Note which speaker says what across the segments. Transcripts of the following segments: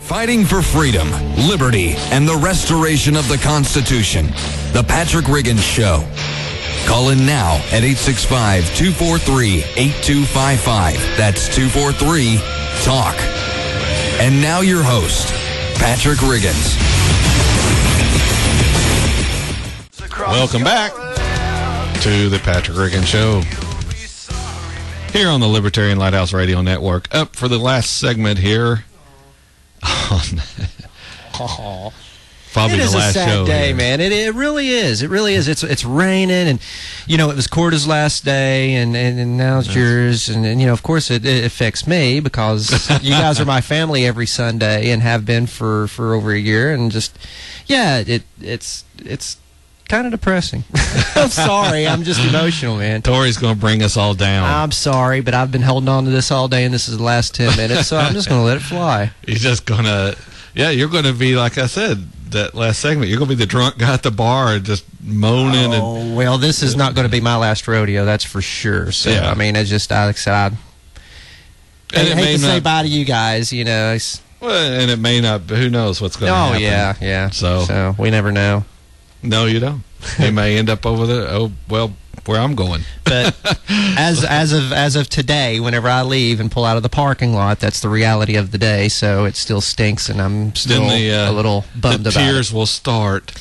Speaker 1: Fighting for freedom, liberty, and the restoration of the Constitution. The Patrick Riggins Show. Call in now at 865-243-8255. That's 243-TALK. And now your host, Patrick Riggins.
Speaker 2: Welcome back to the Patrick Riggins Show. Here on the Libertarian Lighthouse Radio Network. Up for the last segment here. Probably
Speaker 3: it is
Speaker 2: the last
Speaker 3: a sad
Speaker 2: show
Speaker 3: day,
Speaker 2: here.
Speaker 3: man. It really is. It really is. It's raining, and it was Corda's last day, and now it's yours, and of course it affects me because you guys are my family every Sunday and have been for over a year, and just it's kind of depressing. I'm sorry. I'm just emotional, man.
Speaker 2: Tori's going to bring us all down.
Speaker 3: I'm sorry, but I've been holding on to this all day, and this is the last 10 minutes, so I'm just going to let it fly.
Speaker 2: He's just going to, you're going to be, like I said, that last segment, you're going to be the drunk guy at the bar just moaning.
Speaker 3: Well, this is not going to be my last rodeo, that's for sure. So,
Speaker 2: yeah.
Speaker 3: I mean, it's just, like I said, I hate to say bye to you guys, Well,
Speaker 2: and it may not, who knows what's going to happen.
Speaker 3: Oh, yeah.
Speaker 2: So
Speaker 3: we never know.
Speaker 2: No, you don't. He may end up over there. Where I'm going.
Speaker 3: But as of today, whenever I leave and pull out of the parking lot, that's the reality of the day. So it still stinks, and I'm still a little bummed about it.
Speaker 2: The tears will start.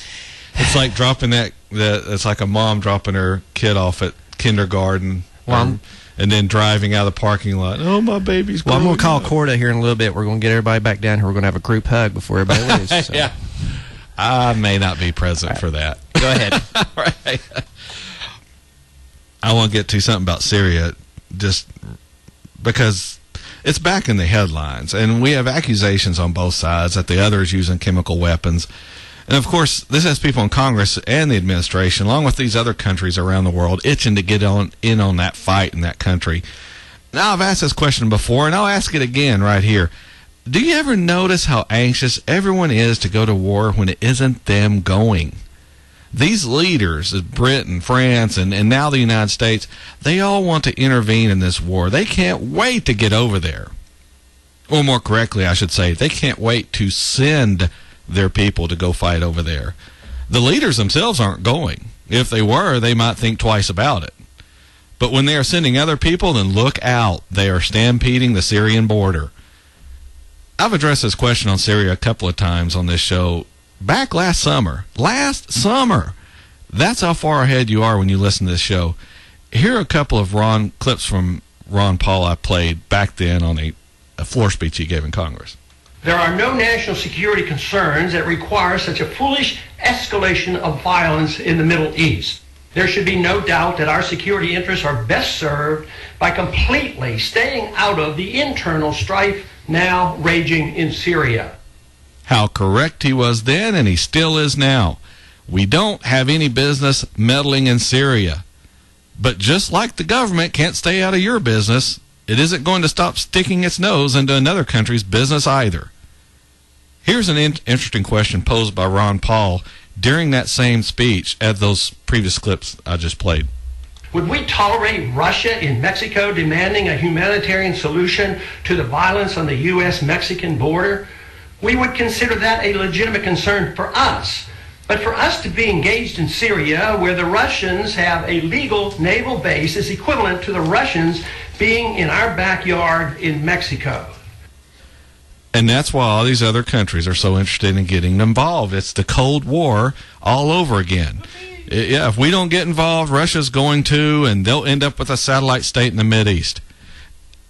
Speaker 2: It's like dropping it's like a mom dropping her kid off at kindergarten. And then driving out of the parking lot. Oh, my baby's growing
Speaker 3: I'm going to call
Speaker 2: up.
Speaker 3: Corda here in a little bit. We're going to get everybody back down here. We're going to have a group hug before everybody leaves. So.
Speaker 2: Yeah. I may not be present for that.
Speaker 3: Go ahead.
Speaker 2: All right. I want to get to something about Syria just because it's back in the headlines, and we have accusations on both sides that the other is using chemical weapons. And, of course, this has people in Congress and the administration, along with these other countries around the world, itching to get in on that fight in that country. Now, I've asked this question before, and I'll ask it again right here. Do you ever notice how anxious everyone is to go to war when it isn't them going? These leaders of Britain, France, and now the United States, they all want to intervene in this war. They can't wait to get over there. Or more correctly, I should say, they can't wait to send their people to go fight over there. The leaders themselves aren't going. If they were, they might think twice about it. But when they are sending other people, then look out. They are stampeding the Syrian border. I've addressed this question on Syria a couple of times on this show back last summer. Last summer! That's how far ahead you are when you listen to this show. Here are a couple of clips from Ron Paul I played back then on a floor speech he gave in Congress.
Speaker 4: There are no national security concerns that require such a foolish escalation of violence in the Middle East. There should be no doubt that our security interests are best served by completely staying out of the internal strife now raging in Syria.
Speaker 2: How correct he was then, and he still is now. We don't have any business meddling in Syria. But just like the government can't stay out of your business, it isn't going to stop sticking its nose into another country's business either. Here's an interesting question posed by Ron Paul during that same speech as those previous clips I just played.
Speaker 4: Would we tolerate Russia in Mexico demanding a humanitarian solution to the violence on the U.S.-Mexican border? We would consider that a legitimate concern for us. But for us to be engaged in Syria, where the Russians have a legal naval base, is equivalent to the Russians being in our backyard in Mexico.
Speaker 2: And that's why all these other countries are so interested in getting involved. It's the Cold War all over again. Yeah, if we don't get involved, Russia's going to, and they'll end up with a satellite state in the Mideast.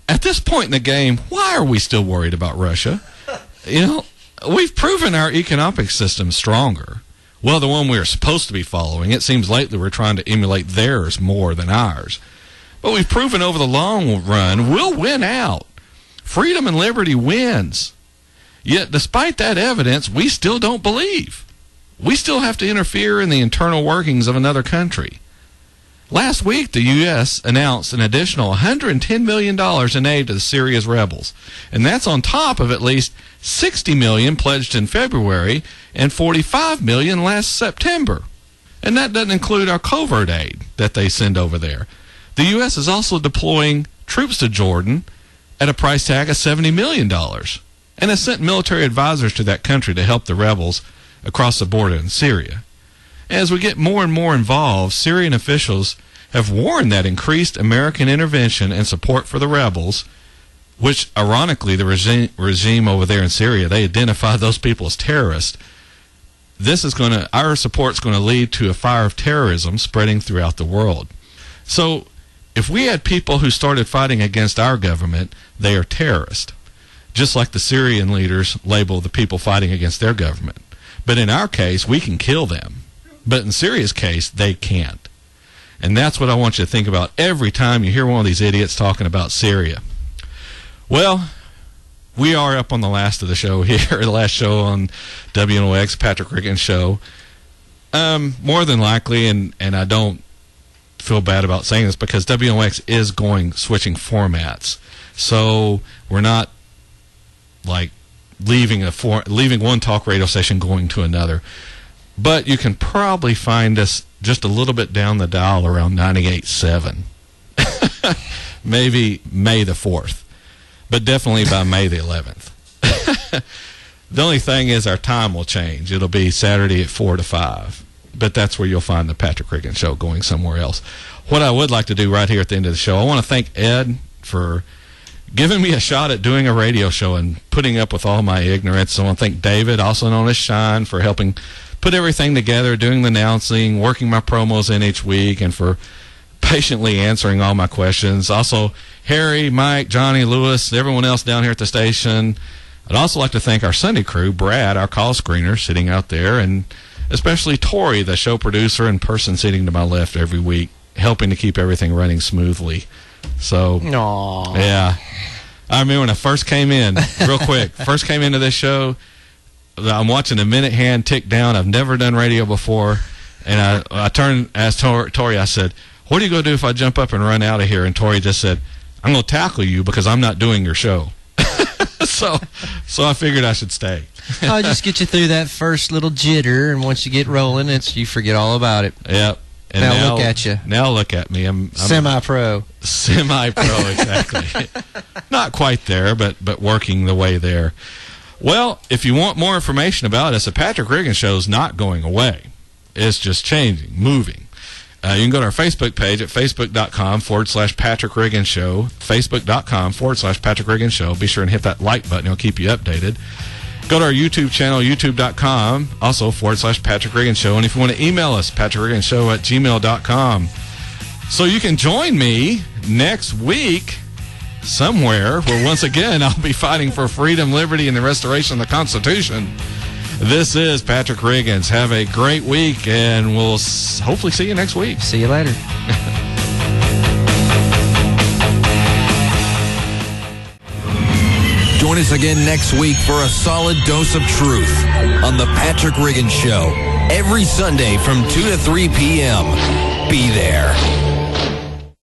Speaker 2: At this point in the game, why are we still worried about Russia? We've proven our economic system stronger. Well, the one we are supposed to be following. It seems lately we're trying to emulate theirs more than ours. But we've proven over the long run, we'll win out. Freedom and liberty wins. Yet, despite that evidence, we still don't believe. We still have to interfere in the internal workings of another country. Last week, the U.S. announced an additional $110 million in aid to Syria's rebels, and that's on top of at least $60 million pledged in February and $45 million last September. And that doesn't include our covert aid that they send over there. The U.S. is also deploying troops to Jordan at a price tag of $70 million. and has sent military advisors to that country to help the rebels across the border in Syria. As we get more and more involved, Syrian officials have warned that increased American intervention and support for the rebels, which ironically the regime over there in Syria, they identify those people as terrorists. Our support's going to lead to a fire of terrorism spreading throughout the world. So if we had people who started fighting against our government, they are terrorists, just like the Syrian leaders label the people fighting against their government. But in our case, we can kill them. But in Syria's case, they can't. And that's what I want you to think about every time you hear one of these idiots talking about Syria. Well, we are up on the last of the show here, the last show on WNOX, Patrick Riggins Show. More than likely, and I don't feel bad about saying this, because WNOX is switching formats. So we're not like leaving one talk radio station going to another. But you can probably find us just a little bit down the dial around 98.7. Maybe May the 4th. But definitely by May the 11th. The only thing is our time will change. It'll be Saturday at 4 to 5. But that's where you'll find the Patrick Riggins Show going somewhere else. What I would like to do right here at the end of the show, I want to thank Ed for giving me a shot at doing a radio show and putting up with all my ignorance. I want to thank David, also known as Shine, for helping put everything together, doing the announcing, working my promos in each week, and for patiently answering all my questions. Also, Harry, Mike, Johnny, Lewis, everyone else down here at the station. I'd also like to thank our Sunday crew, Brad, our call screener, sitting out there, and especially Tori, the show producer and person sitting to my left every week, helping to keep everything running smoothly. So,
Speaker 3: aww.
Speaker 2: Yeah. I remember when I first came in, real quick, first came into this show, I'm watching the minute hand tick down. I've never done radio before. And I turned, asked Tori, I said, what are you going to do if I jump up and run out of here? And Tori just said, I'm going to tackle you because I'm not doing your show. So I figured I should stay.
Speaker 3: I'll just get you through that first little jitter, and once you get rolling, you forget all about it.
Speaker 2: Yep. And
Speaker 3: now look at you.
Speaker 2: Now look at me. I'm
Speaker 3: semi-pro.
Speaker 2: Semi-pro, exactly. Not quite there, but working the way there. Well, if you want more information about us, the Patrick Riggins Show is not going away. It's just changing, moving. You can go to our Facebook page at facebook.com/Patrick Riggins Show, facebook.com/Patrick Riggins Show. Be sure and hit that like button. It'll keep you updated. Go to our YouTube channel, youtube.com, also /Patrick Riggins Show. And if you want to email us, patrickrigginsshow@gmail.com. So you can join me next week somewhere where once again I'll be fighting for freedom, liberty, and the restoration of the Constitution. This is Patrick Riggins. Have a great week, and we'll hopefully see you next week.
Speaker 3: See you later.
Speaker 1: Join us again next week for a solid dose of truth on the Patrick Riggins Show every Sunday from 2 to 3 p.m. Be there.